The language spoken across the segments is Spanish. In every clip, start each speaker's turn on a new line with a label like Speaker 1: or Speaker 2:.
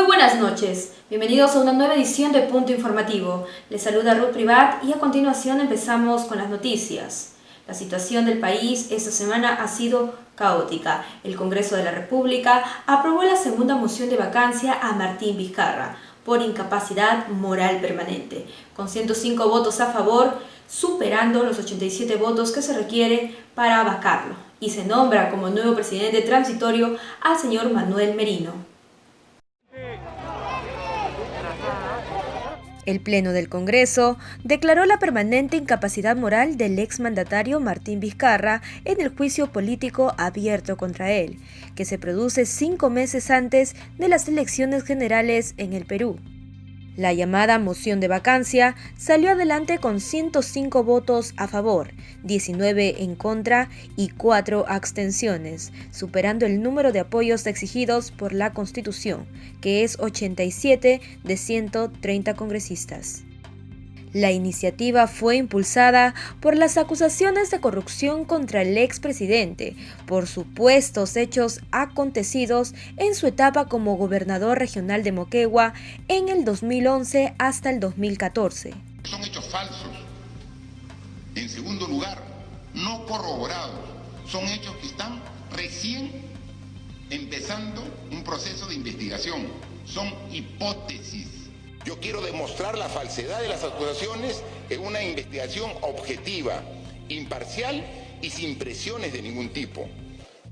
Speaker 1: Muy buenas noches, bienvenidos a una nueva edición de Punto Informativo. Les saluda Ruth Privat y a continuación empezamos con las noticias. La situación del país esta semana ha sido caótica. El Congreso de la República aprobó la segunda moción de vacancia a Martín Vizcarra por incapacidad moral permanente, con 105 votos a favor, superando los 87 votos que se requiere para vacarlo, y se nombra como nuevo presidente transitorio al señor Manuel Merino. El Pleno del Congreso declaró la permanente incapacidad moral del exmandatario Martín Vizcarra en el juicio político abierto contra él, que se produce 5 meses antes de las elecciones generales en el Perú. La llamada moción de vacancia salió adelante con 105 votos a favor, 19 en contra y 4 abstenciones, superando el número de apoyos exigidos por la Constitución, que es 87 de 130 congresistas. La iniciativa fue impulsada por las acusaciones de corrupción contra el expresidente por supuestos hechos acontecidos en su etapa como gobernador regional de Moquegua en el 2011 hasta el 2014.
Speaker 2: Son hechos falsos. En segundo lugar, no corroborados. Son hechos que están recién empezando un proceso de investigación. Son hipótesis. Yo quiero demostrar la falsedad de las acusaciones en una investigación objetiva, imparcial y sin presiones de ningún tipo.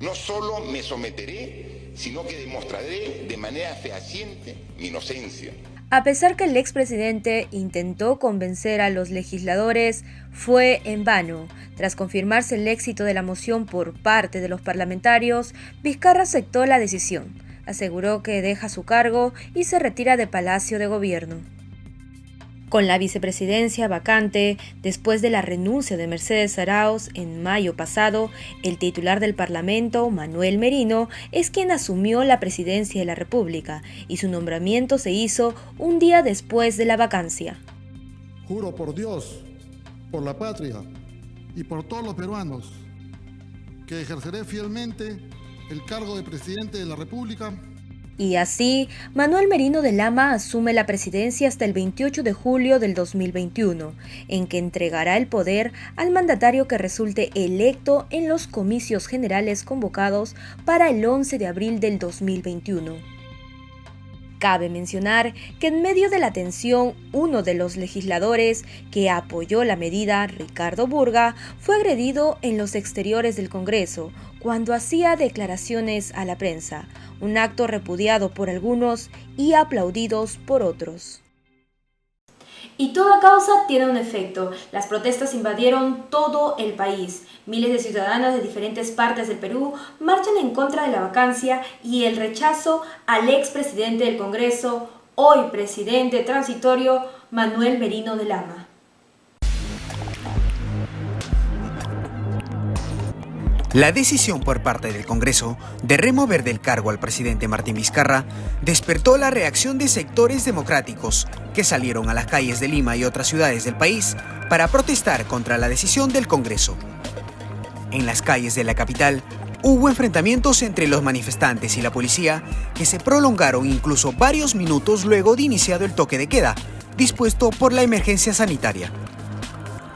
Speaker 2: No solo me someteré, sino que demostraré de manera fehaciente mi inocencia.
Speaker 1: A pesar que el expresidente intentó convencer a los legisladores, fue en vano. Tras confirmarse el éxito de la moción por parte de los parlamentarios, Vizcarra aceptó la decisión. Aseguró que deja su cargo y se retira de Palacio de Gobierno. Con la vicepresidencia vacante, después de la renuncia de Mercedes Arauz en mayo pasado, el titular del Parlamento, Manuel Merino, es quien asumió la presidencia de la República y su nombramiento se hizo un día después de la vacancia.
Speaker 3: Juro por Dios, por la patria y por todos los peruanos que ejerceré fielmente el cargo de presidente de la República.
Speaker 1: Y así, Manuel Merino de Lama asume la presidencia hasta el 28 de julio del 2021, en que entregará el poder al mandatario que resulte electo en los comicios generales convocados para el 11 de abril del 2021. Cabe mencionar que en medio de la tensión, uno de los legisladores que apoyó la medida, Ricardo Burga, fue agredido en los exteriores del Congreso cuando hacía declaraciones a la prensa, un acto repudiado por algunos y aplaudidos por otros. Y toda causa tiene un efecto. Las protestas invadieron todo el país. Miles de ciudadanos de diferentes partes del Perú marchan en contra de la vacancia y el rechazo al expresidente del Congreso, hoy presidente transitorio, Manuel Merino de Lama.
Speaker 4: La decisión por parte del Congreso de remover del cargo al presidente Martín Vizcarra despertó la reacción de sectores democráticos que salieron a las calles de Lima y otras ciudades del país para protestar contra la decisión del Congreso. En las calles de la capital hubo enfrentamientos entre los manifestantes y la policía que se prolongaron incluso varios minutos luego de iniciado el toque de queda, dispuesto por la emergencia sanitaria.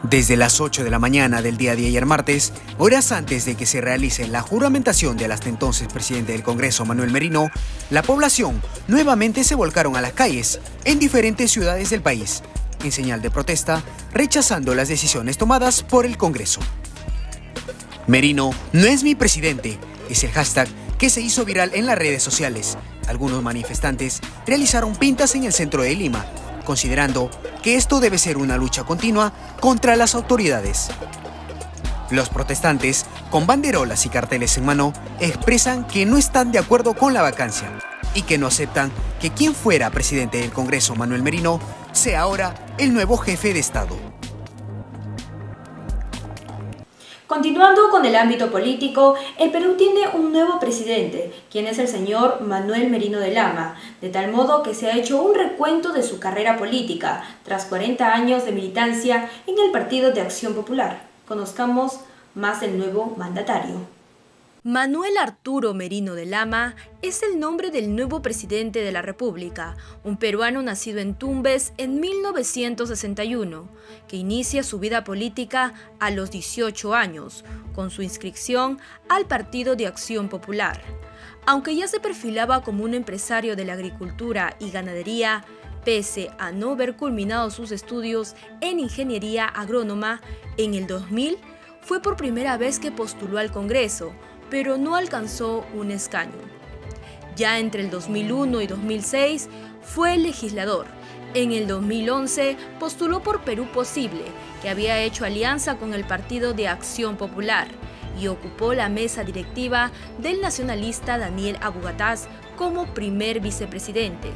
Speaker 4: Desde las 8 de la mañana del día de ayer martes, horas antes de que se realice la juramentación del hasta entonces presidente del Congreso, Manuel Merino, la población nuevamente se volcaron a las calles en diferentes ciudades del país, en señal de protesta, rechazando las decisiones tomadas por el Congreso. Merino no es mi presidente, es el hashtag que se hizo viral en las redes sociales. Algunos manifestantes realizaron pintas en el centro de Lima, considerando que esto debe ser una lucha continua contra las autoridades. Los protestantes, con banderolas y carteles en mano, expresan que no están de acuerdo con la vacancia y que no aceptan que quien fuera presidente del Congreso, Manuel Merino, sea ahora el nuevo jefe de Estado.
Speaker 1: Continuando con el ámbito político, el Perú tiene un nuevo presidente, quien es el señor Manuel Merino de Lama, de tal modo que se ha hecho un recuento de su carrera política, tras 40 años de militancia en el Partido de Acción Popular. Conozcamos más del nuevo mandatario. Manuel Arturo Merino de Lama es el nombre del nuevo presidente de la República, un peruano nacido en Tumbes en 1961, que inicia su vida política a los 18 años, con su inscripción al Partido de Acción Popular. Aunque ya se perfilaba como un empresario de la agricultura y ganadería, pese a no haber culminado sus estudios en ingeniería agrónoma, en el 2000 fue por primera vez que postuló al Congreso, pero no alcanzó un escaño. Ya entre el 2001 y 2006 fue legislador. En el 2011 postuló por Perú Posible, que había hecho alianza con el Partido de Acción Popular, y ocupó la mesa directiva del nacionalista Daniel Abugataz como primer vicepresidente.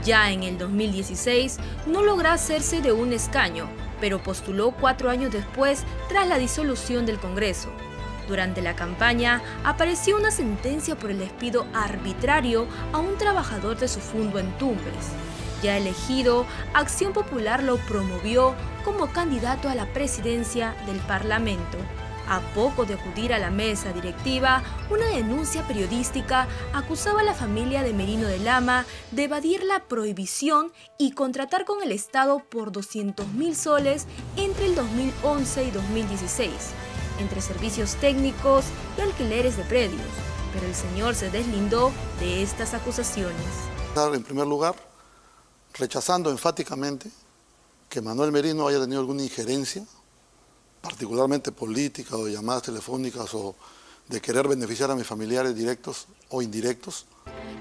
Speaker 1: Ya en el 2016 no logró hacerse de un escaño, pero postuló 4 años después tras la disolución del Congreso. Durante la campaña apareció una sentencia por el despido arbitrario a un trabajador de su fundo en Tumbes. Ya elegido, Acción Popular lo promovió como candidato a la presidencia del Parlamento. A poco de acudir a la mesa directiva, una denuncia periodística acusaba a la familia de Merino de Lama de evadir la prohibición y contratar con el Estado por 200.000 soles entre el 2011 y 2016. Entre servicios técnicos y alquileres de predios, pero el señor se deslindó de estas acusaciones.
Speaker 3: En primer lugar, rechazando enfáticamente que Manuel Merino haya tenido alguna injerencia, particularmente política o de llamadas telefónicas o de querer beneficiar a mis familiares directos o indirectos.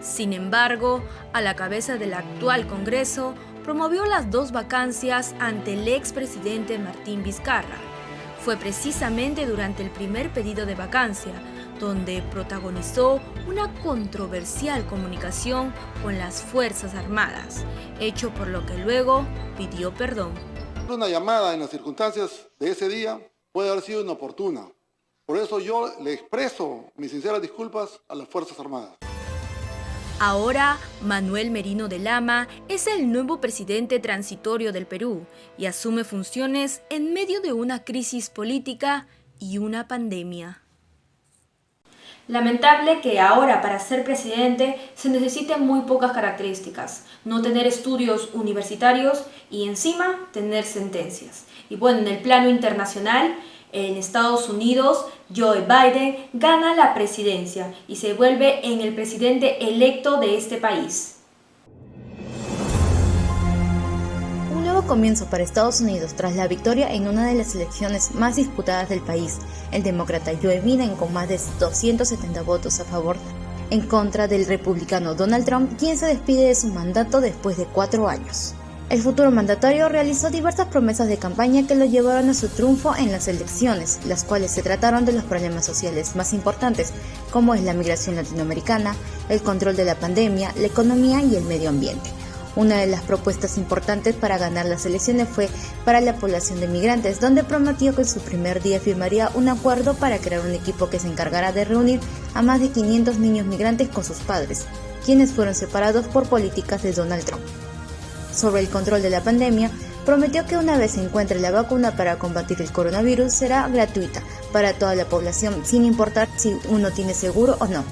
Speaker 1: Sin embargo, a la cabeza del actual Congreso, promovió las 2 vacancias ante el expresidente Martín Vizcarra. Fue precisamente durante el primer pedido de vacancia, donde protagonizó una controversial comunicación con las Fuerzas Armadas, hecho por lo que luego pidió perdón.
Speaker 3: Una llamada en las circunstancias de ese día puede haber sido inoportuna. Por eso yo le expreso mis sinceras disculpas a las Fuerzas Armadas.
Speaker 1: Ahora, Manuel Merino de Lama es el nuevo presidente transitorio del Perú y asume funciones en medio de una crisis política y una pandemia. Lamentable que ahora para ser presidente se necesiten muy pocas características, no tener estudios universitarios y encima tener sentencias. Y bueno, en el plano internacional, en Estados Unidos, Joe Biden gana la presidencia y se vuelve en el presidente electo de este país.
Speaker 5: Un nuevo comienzo para Estados Unidos tras la victoria en una de las elecciones más disputadas del país. El demócrata Joe Biden, con más de 270 votos a favor, en contra del republicano Donald Trump, quien se despide de su mandato después de 4 años. El futuro mandatario realizó diversas promesas de campaña que lo llevaron a su triunfo en las elecciones, las cuales se trataron de los problemas sociales más importantes, como es la migración latinoamericana, el control de la pandemia, la economía y el medio ambiente. Una de las propuestas importantes para ganar las elecciones fue para la población de migrantes, donde prometió que en su primer día firmaría un acuerdo para crear un equipo que se encargara de reunir a más de 500 niños migrantes con sus padres, quienes fueron separados por políticas de Donald Trump. Sobre el control de la pandemia, prometió que una vez se encuentre la vacuna para combatir el coronavirus será gratuita para toda la población, sin importar si uno tiene seguro o no.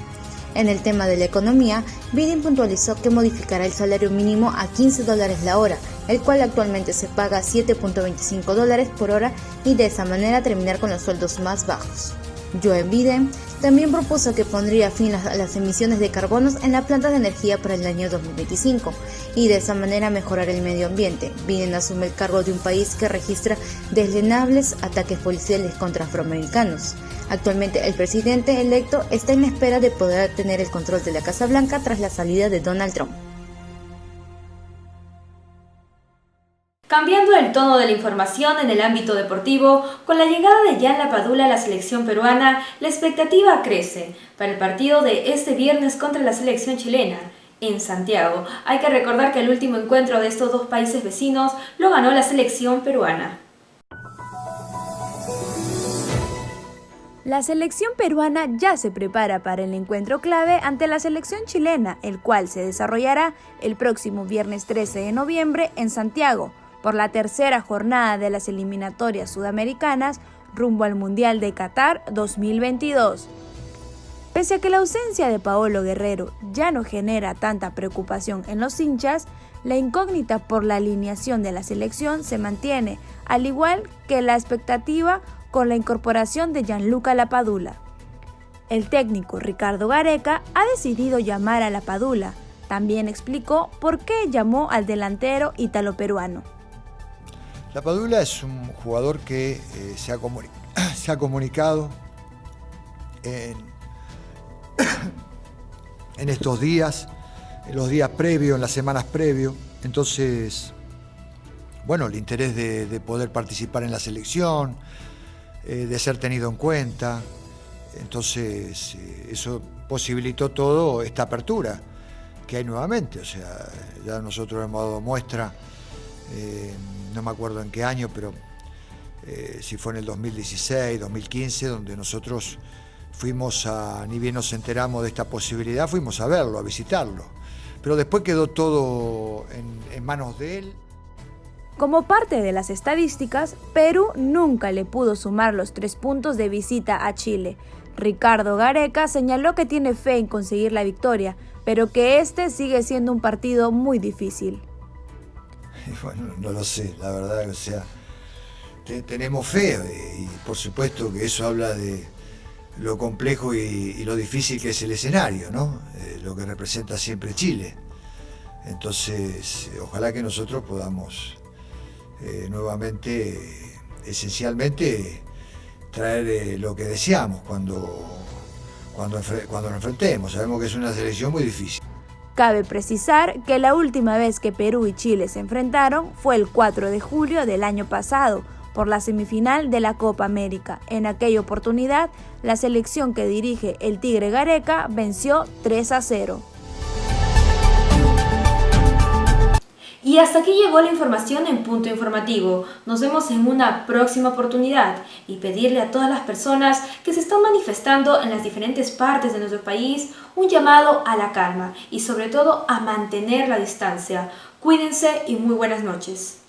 Speaker 5: En el tema de la economía, Biden puntualizó que modificará el salario mínimo a $15 la hora, el cual actualmente se paga $7.25 por hora, y de esa manera terminar con los sueldos más bajos. Joe Biden también propuso que pondría fin a las emisiones de carbonos en las plantas de energía para el año 2025 y de esa manera mejorar el medio ambiente. Biden asume el cargo de un país que registra deslenables ataques policiales contra afroamericanos. Actualmente el presidente electo está en espera de poder tener el control de la Casa Blanca tras la salida de Donald Trump.
Speaker 1: Cambiando el tono de la información en el ámbito deportivo, con la llegada de Jan Lapadula a la selección peruana, la expectativa crece para el partido de este viernes contra la selección chilena en Santiago. Hay que recordar que el último encuentro de estos 2 países vecinos lo ganó la selección peruana.
Speaker 6: La selección peruana ya se prepara para el encuentro clave ante la selección chilena, el cual se desarrollará el próximo viernes 13 de noviembre en Santiago, por la tercera jornada de las eliminatorias sudamericanas rumbo al Mundial de Qatar 2022. Pese a que la ausencia de Paolo Guerrero ya no genera tanta preocupación en los hinchas, la incógnita por la alineación de la selección se mantiene, al igual que la expectativa con la incorporación de Gianluca Lapadula. El técnico Ricardo Gareca ha decidido llamar a Lapadula. También explicó por qué llamó al delantero ítalo-peruano.
Speaker 7: Lapadula es un jugador que se ha comunicado en estos días, en los días previos, en las semanas previos. Entonces, bueno, el interés de poder participar en la selección, de ser tenido en cuenta. Entonces, eso posibilitó todo esta apertura que hay nuevamente. O sea, ya nosotros hemos dado muestra, no me acuerdo en qué año, pero si fue en el 2016, 2015, donde nosotros fuimos ni bien nos enteramos de esta posibilidad, fuimos a verlo, a visitarlo. Pero después quedó todo en manos de él.
Speaker 6: Como parte de las estadísticas, Perú nunca le pudo sumar los 3 puntos de visita a Chile. Ricardo Gareca señaló que tiene fe en conseguir la victoria, pero que este sigue siendo un partido muy difícil.
Speaker 7: Bueno, no lo sé, la verdad, o sea, tenemos fe y por supuesto que eso habla de lo complejo y lo difícil que es el escenario, ¿no? Lo que representa siempre Chile. Entonces, ojalá que nosotros podamos nuevamente, esencialmente, traer lo que deseamos cuando nos enfrentemos. Sabemos que es una selección muy difícil.
Speaker 6: Cabe precisar que la última vez que Perú y Chile se enfrentaron fue el 4 de julio del año pasado, por la semifinal de la Copa América. En aquella oportunidad, la selección que dirige el Tigre Gareca venció 3-0.
Speaker 1: Y hasta aquí llegó la información en Punto Informativo. Nos vemos en una próxima oportunidad y pedirle a todas las personas que se están manifestando en las diferentes partes de nuestro país un llamado a la calma y sobre todo a mantener la distancia. Cuídense y muy buenas noches.